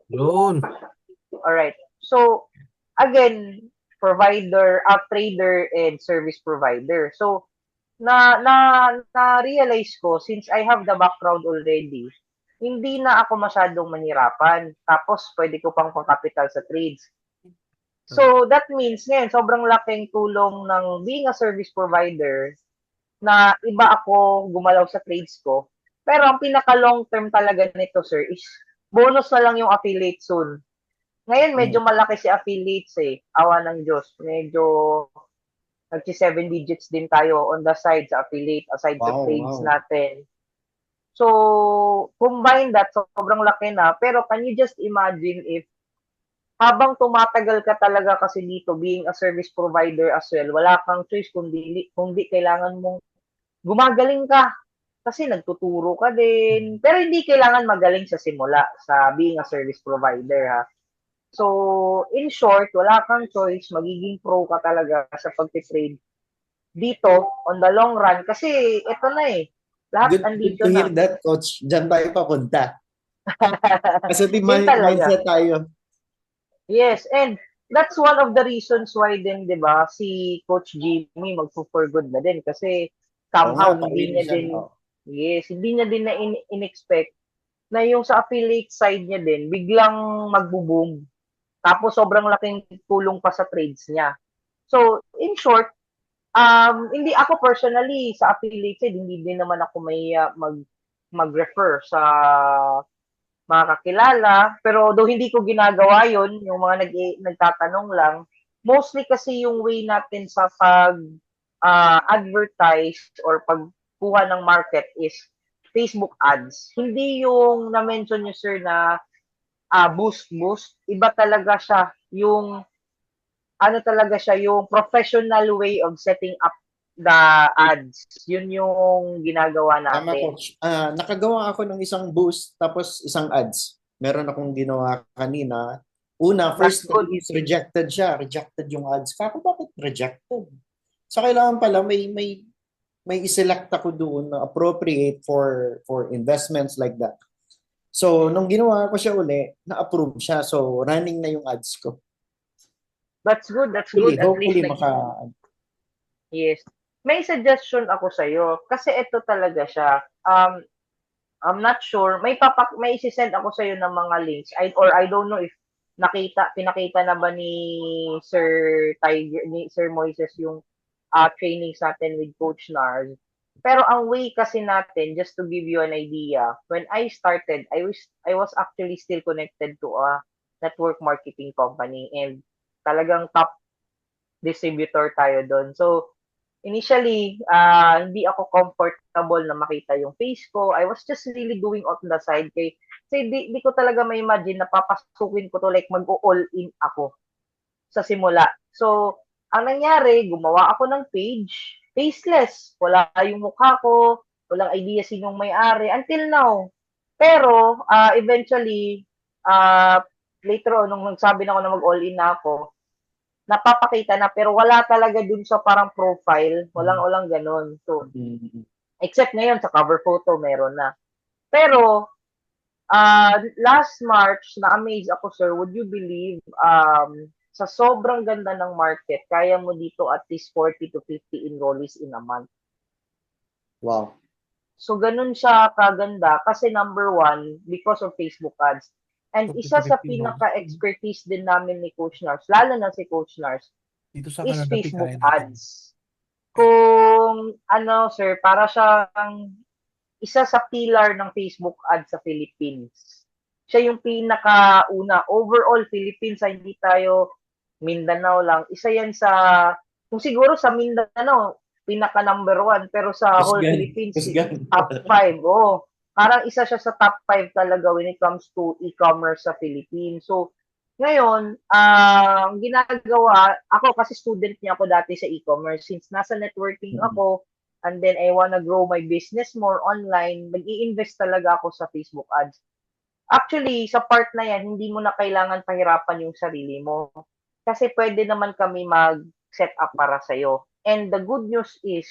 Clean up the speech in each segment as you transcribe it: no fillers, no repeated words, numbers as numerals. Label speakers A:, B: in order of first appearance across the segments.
A: Yun.
B: Alright. So, again, trader and service provider. So, na-realize ko, since I have the background already, hindi na ako masyadong mahirapan. Tapos, pwede ko pang pang-capital sa trades. So, that means ngayon, sobrang laking tulong ng being a service provider na iba ako gumalaw sa trades ko. Pero ang pinaka-long term talaga nito, sir, is bonus na lang yung affiliate soon. Ngayon, medyo
A: Mm.
B: malaki si affiliates eh. Awa ng Diyos. Medyo nagsi-seven digits din tayo on the side sa affiliate, aside sa
A: Wow,
B: trades
A: wow.
B: natin. So, combine that, sobrang laki na. Pero can you just imagine if habang tumatagal ka talaga kasi dito, being a service provider as well, wala kang choice kundi kailangan mong gumagaling ka. Kasi nagtuturo ka din. Pero hindi kailangan magaling sa simula sa being a service provider, ha. So, in short, wala kang choice, magiging pro ka talaga sa pagtitrade dito on the long run kasi ito na eh, lahat
A: Good
B: andito
A: to hear
B: na.
A: that, Coach. Diyan tayo papunta. Positive
B: Yun talaga.
A: mindset tayo.
B: Yes, and that's one of the reasons why din, 'di ba, si Coach Jimmy magfo-for good na din kasi
A: Oo nga,
B: somehow hindi
A: pauwi na
B: niya
A: siya.
B: din,
A: Oo.
B: yes, hindi niya din na in-expect na yung sa affiliate side niya din biglang magbo-boom. Tapos sobrang laking tulong pa sa trades niya. So, in short, hindi ako personally sa affiliate side, hindi din naman ako may mag-refer sa mga kakilala. Pero though hindi ko ginagawa yon, yung mga nagtatanong lang, mostly kasi yung way natin sa advertise or pagkuha ng market is Facebook ads. Hindi yung na-mention nyo, sir, na boost. Iba talaga siya. Yung ano talaga siya, yung professional way of setting up the ads. Yun yung ginagawa
A: Tama,
B: natin.
A: Coach. Nakagawa ako ng isang boost tapos isang ads. Meron akong ginawa kanina. Una,
B: That's
A: first
B: good.
A: day is rejected siya. Rejected yung ads. Kako, bakit rejected? So, kailangan pala may iselect ako doon na appropriate for investments like that. So, nung ginawa ko siya uli, na-approve siya. So, running na yung ads ko.
B: That's good. That's
A: Hopefully,
B: good. At least
A: hopefully
B: yes. May suggestion ako sa iyo kasi ito talaga siya. I'm not sure. May isi-send ako sa iyo ng mga links. I don't know if pinakita na ba ni Sir Moises yung trainings natin with Coach Nars. Pero ang way kasi natin, just to give you an idea, when I started, I was actually still connected to a network marketing company and talagang top distributor tayo doon. So, initially, hindi ako comfortable na makita yung face ko. I was just really doing on the side kasi di ko talaga may imagine na papasukin ko to like mag-all in ako sa simula. So, ang nangyari, gumawa ako ng page, faceless. Wala yung mukha ko, walang idea sinong may-ari until now. Pero, eventually, uh, later on, nung nagsabi na ako na mag-all in na ako, napapakita na pero wala talaga dun sa parang profile, walang ganun. So,
A: mm,
B: except ngayon sa cover photo meron na. Pero last March na-amaze ako, sir, would you believe sa sobrang ganda ng market, kaya mo dito at least 40 to 50 enrollees in a month.
A: wow.
B: So, ganun siya kaganda kasi number one, because of Facebook ads. And isa sa
A: 50 dollars.
B: pinaka-expertise din namin ni Coach Nars, lalo na si Coach Nars,
A: Dito sa
B: is
A: Canada,
B: Facebook
A: kaya natin.
B: ads. Kung ano, sir, para siyang isa sa pillar ng Facebook ads sa Philippines. Siya yung pinakauna. Overall, Philippines, hindi tayo Mindanao lang. Isa yan sa, kung siguro sa Mindanao, pinaka number one. Pero sa whole
A: Kusgan.
B: Philippines,
A: Kusgan.
B: top five. Oh, parang isa siya sa top five talaga when it comes to e-commerce sa Philippines. So, ngayon, ang ginagawa, ako kasi student niya ako dati sa e-commerce. Since nasa networking ako, and then I wanna grow my business more online, mag-i-invest talaga ako sa Facebook ads. Actually, sa part na yan, hindi mo na kailangan pahirapan yung sarili mo. Kasi pwede naman kami mag-set up para sa'yo. And the good news is,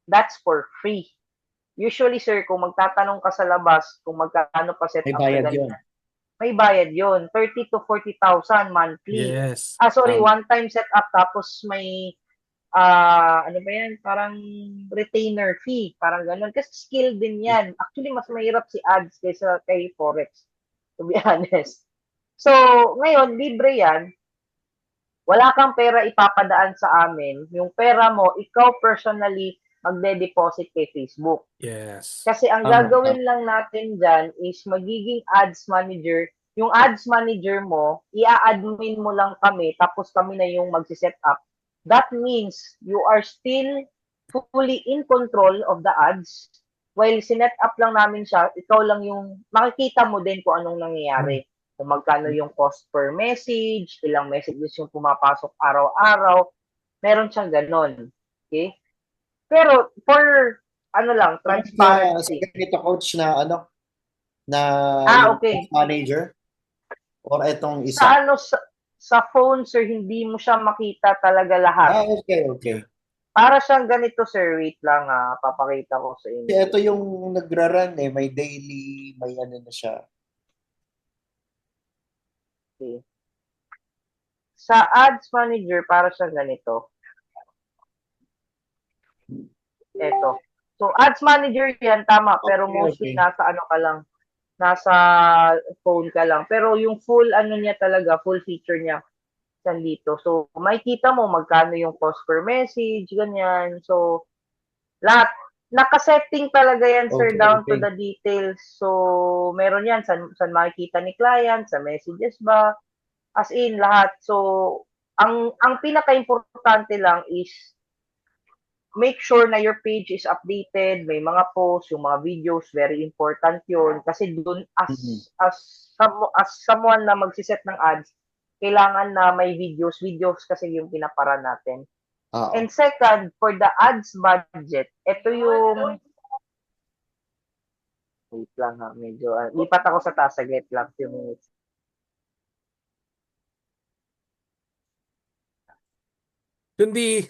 B: that's for free. Usually, sir, kung magtatanong ka sa labas, kung magkano pa set
A: May
B: up sa
A: bayad yun.
B: ganyan, may bayad yon 30 to 40,000 monthly.
C: Yes.
B: Sorry,
A: Tama.
B: one-time setup tapos may ano ba yan? Parang retainer fee. Parang ganun. Kasi skill din yan. Actually, mas mahirap si ads kaysa kay Forex. To be honest. So, ngayon, libre yan. Wala kang pera ipapadaan sa amin. Yung pera mo, ikaw personally magde-deposit kay Facebook.
C: Yes.
B: Kasi ang
A: Tama.
B: gagawin lang natin dyan is magiging ads manager. Yung ads manager mo, i-admin mo lang kami, tapos kami na yung magsiset up. That means you are still fully in control of the ads. While sinet up lang namin siya, ikaw lang yung makikita mo din kung anong nangyayari. Kung magkano yung cost per message, ilang messages yung pumapasok araw-araw. Meron siyang ganon. Okay? Pero for ano lang,
A: Sa
B: transparency.
A: ganito coach na na yung
B: Okay.
A: manager or etong
B: Sa
A: isa.
B: ano sa phone sir, hindi mo siya makita talaga lahat.
A: Okay.
B: Para siyang ganito sir, wait lang papakita ko sa inyo.
A: Kasi ito yung nagra-run may daily, may ano na siya.
B: Okay. Sa ads manager, para siyang ganito. Ito. So ads manager yan, tama, pero mostly nasa ano ka lang, nasa phone ka lang. Pero yung full ano niya talaga, full feature niya dito. So makikita mo magkano yung cost per message, ganyan. So lahat naka-setting talaga yan sir down to the details. So meron yan saan makikita ni client, sa messages ba, as in lahat. So ang pinaka-importante lang is make sure na your page is updated, may mga posts, yung mga videos, very important yun. Kasi dun, as someone na magsiset ng ads, kailangan na may videos kasi yung pinapara natin. And second, for the ads budget, ito yung, wait lang medyo, lipat ako sa taas, saglit lang, few minutes.
C: Kundi,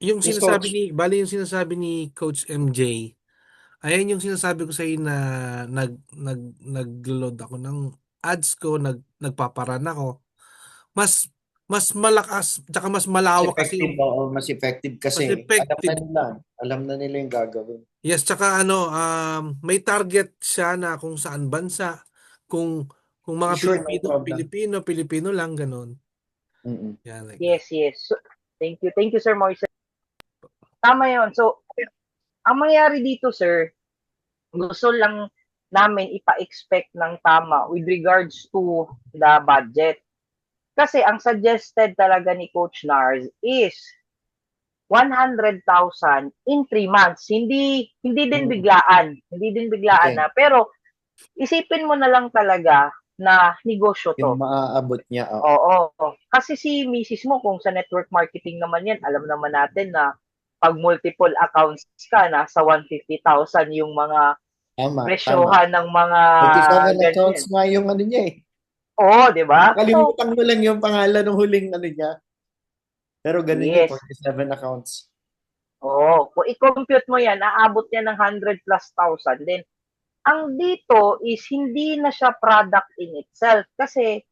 C: yung sinasabi ni Coach MJ, ayan yung sinasabi ko sa iyo na nag-load ako ng ads ko, nagpaparan ako. Mas malakas, tsaka mas malawak kasi yung
A: mas effective kasi.
C: mas effective.
A: Alam na nila yung gagawin.
C: Yes, tsaka may target siya na kung saan bansa, kung mga
A: Sure, no
C: Pilipino lang ganun.
A: Yeah,
C: like
B: yes. So, thank you Sir Moises. Tama yun. So, ang mangyayari dito, sir, gusto lang namin ipa-expect ng tama with regards to the budget. Kasi ang suggested talaga ni Coach Nars is 100,000 in 3 months. Hindi din biglaan. Okay. Na. Pero, isipin mo na lang talaga na negosyo to.
A: Yung maaabot niya.
B: Oo. Kasi si misis mo, kung sa network marketing naman yan, alam naman natin na pag multiple accounts ka, nasa 150,000 yung mga presyohan ng mga
A: 47 accounts nga yung ano niya eh.
B: Oo, di ba?
A: Kalimutan mo lang yung pangalan ng huling ano niya. Pero ganun yung 47 accounts.
B: Oo. Kung i-compute mo yan, aabot yan ng 100 plus thousand. Then, ang dito is hindi na siya product in itself. Kasi,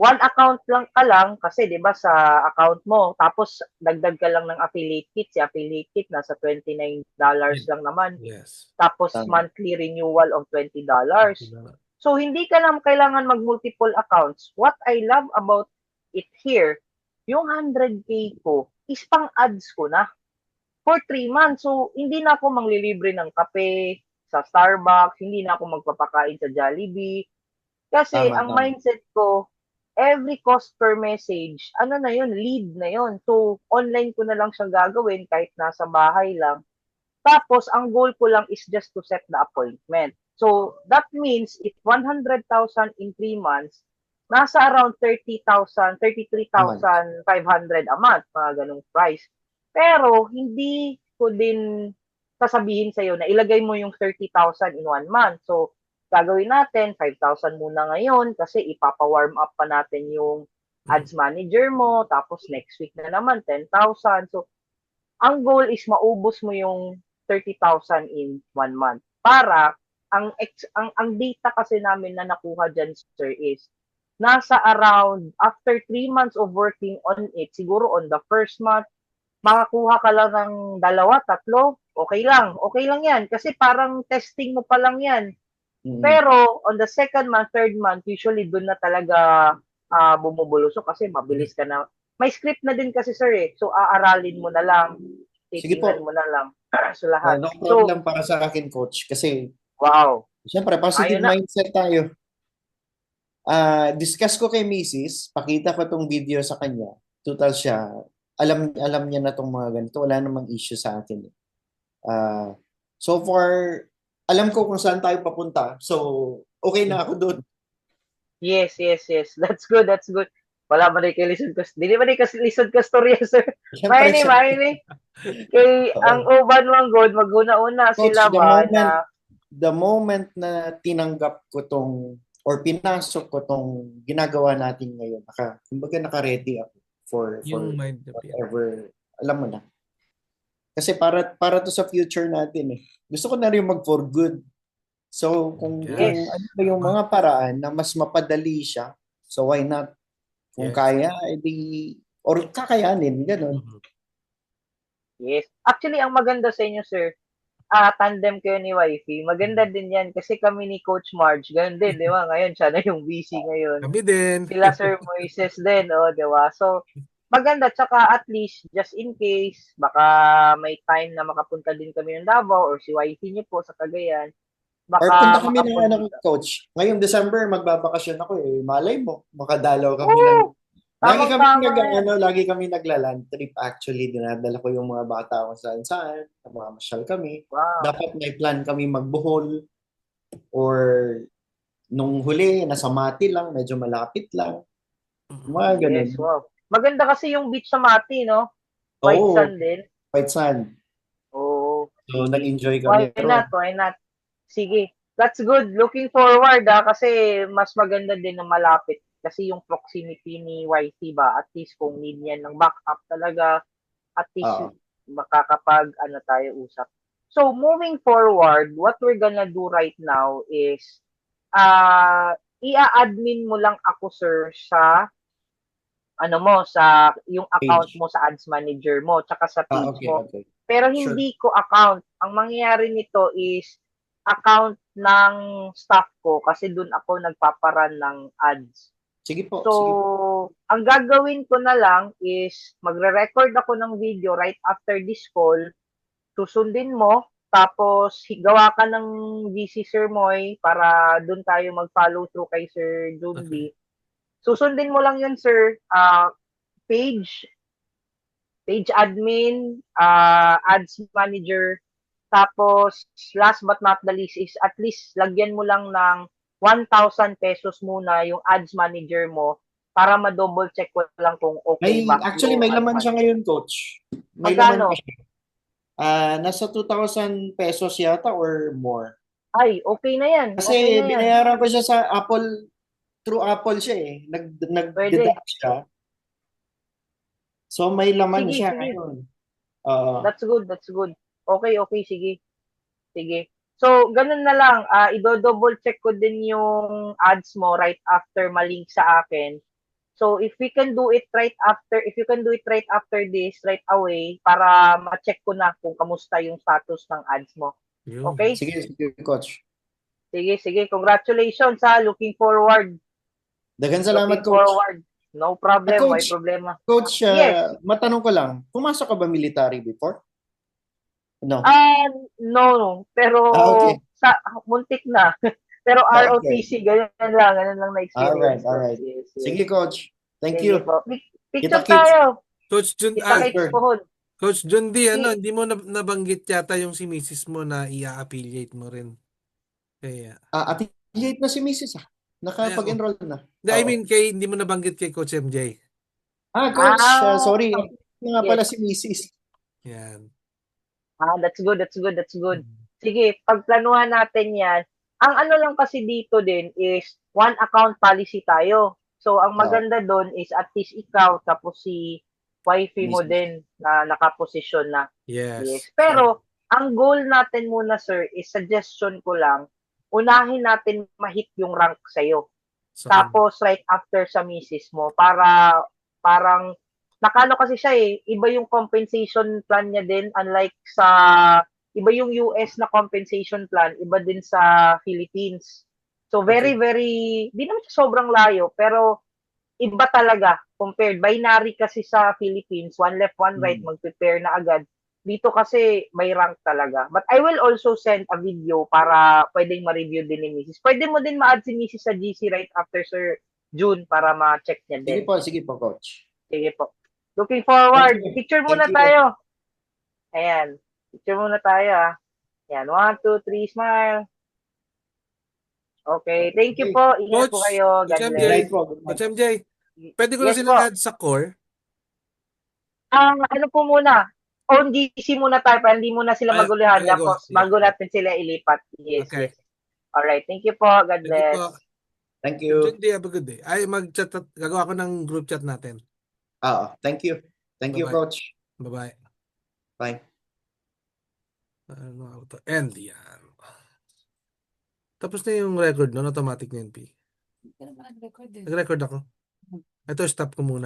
B: one account lang ka lang kasi 'di ba sa account mo tapos dagdag ka lang ng affiliate kit, si affiliate kit nasa $29 lang naman.
C: Yes.
B: Tapos monthly renewal of $20. So hindi ka na kailangan mag multiple accounts. What I love about it here, yung 100k ko is pang ads ko na for 3 months. So hindi na ako manglilibre ng kape sa Starbucks, hindi na ako magpapakain sa Jollibee. Kasi ang mindset ko, every cost per message, ano na yun, lead na yun. So, online ko na lang siyang gagawin kahit nasa bahay lang. Tapos, ang goal ko lang is just to set the appointment. So, that means if 100,000 in 3 months, nasa around 30,000, 33,500 a month, mga ganung price. Pero, hindi ko din sasabihin sa'yo na ilagay mo yung 30,000 in 1 month. So, gagawin natin, 5,000 muna ngayon kasi ipapa-warm up pa natin yung ads manager mo, tapos next week na naman, 10,000. So, ang goal is maubos mo yung 30,000 in 1 month para ang data kasi namin na nakuha diyan, sir, is nasa around after 3 months of working on it, siguro on the first month, makakuha ka lang ng 2, 3, okay lang. Okay lang 'yan kasi parang testing mo pa lang 'yan.
A: Mm.
B: Pero on the second month, third month, usually doon na talaga bumubulusok kasi mabilis ka na. May script na din kasi, sir, eh. So, aaralin mo na lang,
A: Sige
B: titingnan
A: po.
B: mo na lang sa lahat.
A: No
B: So,
A: problem para sa akin, coach. Kasi,
B: wow.
A: siyempre, positive
B: Ayun na.
A: mindset tayo. Discuss ko kay Mrs. Pakita ko tong video sa kanya. Total siya. Alam niya na tong mga ganito. Wala namang issue sa akin. So far, alam ko kung saan tayo papunta. So, okay na ako doon.
B: Yes. That's good. Wala ba rin kay Lison Castro? Hindi ba rin kasi Lison Castro, sir?
A: Siyempre.
B: Maini. Kay ang uban mong god, maguna-una
A: Coach,
B: sila ba na
A: the moment na tinanggap ko tong or pinasok ko tong ginagawa natin ngayon, kumbaga naka-ready ako for
C: Yung mind na
A: whatever, alam mo na. Kasi para to sa future natin eh. Gusto ko na rin mag for good. So kung
C: Yes.
A: ano ba yung mga paraan na mas mapadali siya, so why not? Kung
C: Yes.
A: kaya, edi or kakayanin, gano'n.
B: Yes. Actually, ang maganda sa inyo, sir, tandem kayo ni Wifey. Maganda din yan kasi kami ni Coach Marge, ganun din, di ba? Ngayon, siya na yung busy ngayon.
C: Kami din.
B: Sila Sir Moises din, di ba? So, maganda. Tsaka at least, just in case, baka may time na makapunta din kami ng Davao or si Wifey niyo po sa Cagayan.
A: Or
B: Baka
A: punta kami ng
B: makapunta.
A: coach. Ngayong December, magbabakasyon ako eh. Malay mo, makadalaw kami ng... Lagi kami nagla-land trip actually. Dinadala ko yung mga bata ko saan-saan. Mamasyal kami.
B: Wow.
A: Dapat may plan kami magbohol. Or nung huli, nasa Mati lang, medyo malapit lang. Mga ganun.
B: Yes, wow. Maganda kasi yung beach sa Mati, no? White sand din.
A: White sand.
B: Oo.
A: So, nag-enjoy kami.
B: Why not? Sige. That's good. Looking forward, kasi mas maganda din na malapit. Kasi yung proximity ni YT ba, at least kung need niya ng backup talaga, at least makakapag tayo usap. So, moving forward, what we're gonna do right now is, i-admin mo lang ako, sir, sa sa yung account mo sa Ads Manager mo, tsaka sa page mo.
A: Okay.
B: Pero hindi ko account. Ang mangyayari nito is account ng staff ko kasi doon ako nagpaparan ng ads.
A: Sige po.
B: So, ang gagawin ko na lang is magre-record ako ng video right after this call. Susundin mo, tapos gawa ka ng GC Sir Moy para doon tayo mag-follow through kay Sir Jumbi. Okay. Susundin mo lang yun, sir. Page admin, ads manager, tapos last but not the least is at least lagyan mo lang ng 1,000 pesos muna yung ads manager mo para ma-double check ko lang kung okay ba.
A: Actually, may laman siya ngayon, coach. May
B: Magkano?
A: laman siya. Nasa 2,000 pesos yata or more.
B: Ay, okay na yan.
A: Kasi binayaran ko siya sa Apple, through Apple siya eh. Nag-deduct siya. So may laman siya ngayon.
B: That's good. Okay, sige. So, ganun na lang. I-double check ko din yung ads mo right after malink sa akin. So, if you can do it right after this, right away, para ma-check ko na kung kamusta yung status ng ads mo. Okay?
A: Sige, coach.
B: Sige. Congratulations, Looking forward.
A: Dagan salamat, coach.
B: Forward. No problem,
A: Coach,
B: may problema.
A: Coach,
B: yes.
A: Matanong ko lang, pumasok ka ba military before? No.
B: No. Pero
A: okay.
B: muntik na. Pero ROTC, ganyan lang na-experience.
A: Alright. Yes. Sige, coach. Thank you.
B: Po. Picture tayo.
C: Coach Jun, Coach John D, hindi mo nabanggit yata yung si Mrs. mo na i-affiliate mo rin. Kaya.
A: Affiliate na si Mrs. Nakapag-enroll na.
C: I mean, hindi mo nabanggit kay Coach MJ.
A: Coach, sorry. Nga pala si Mrs.
C: Yan.
B: That's good. Sige, pagplanuhan natin yan. Ang lang kasi dito din is one account policy tayo. So, ang maganda doon is at least ikaw tapos si wifey mo din na nakaposisyon na.
C: Yes.
B: Pero, ang goal natin muna, sir, is suggestion ko lang, unahin natin ma-hit yung rank sa'yo.
C: So,
B: Tapos right after sa misis mo para parang nakano kasi siya iba yung compensation plan niya din unlike sa iba yung US na compensation plan, iba din sa Philippines. So very
C: okay.
B: very di naman siya sobrang layo pero iba talaga compared binary kasi sa Philippines, one left one right
A: Mm.
B: mag-prepare na agad. Dito kasi may rank talaga. But I will also send a video para pwedeng ma-review din ni Mrs. Pwede mo din ma-add si Mrs. sa GC right after Sir June para ma-check niya din.
A: Sige po, coach.
B: Sige po. Looking
A: Thank
B: forward.
A: you.
B: Picture
A: Thank
B: muna
A: you.
B: tayo. Ayan. Picture muna tayo. Ayan. 1, 2, 3, smile. Okay. Thank you
A: Okay.
B: po. Ingat po
C: Coach,
B: kayo.
C: Coach
B: God
A: Good
C: MJ,
B: bless.
A: night po. Good
C: Coach
A: night.
C: MJ, pwede ko na
B: Yes
C: silang
B: po.
C: add sa core?
B: Ang ano po muna, own GC muna tayo para hindi muna sila
C: Ay,
B: maguluhan.
C: magagawa.
B: Tapos,
C: Sige.
B: bago natin sila ilipat. Yes,
C: Okay.
B: yes. Alright. Thank you po. God
C: Thank you po.
B: bless.
A: Thank
C: Coach
A: you.
C: MJ, have a good day. Ay, mag-chat, gagawa ko ng group chat natin.
A: Thank you. Thank you,
C: Bye-bye.
A: coach.
C: Bye-bye.
A: Bye.
C: Ano to? End yan. Tapos na yung record, no? Automatic na NP.
D: Hindi ka naman nag-record eh.
C: Nag-record ako. Ito, stop ko muna.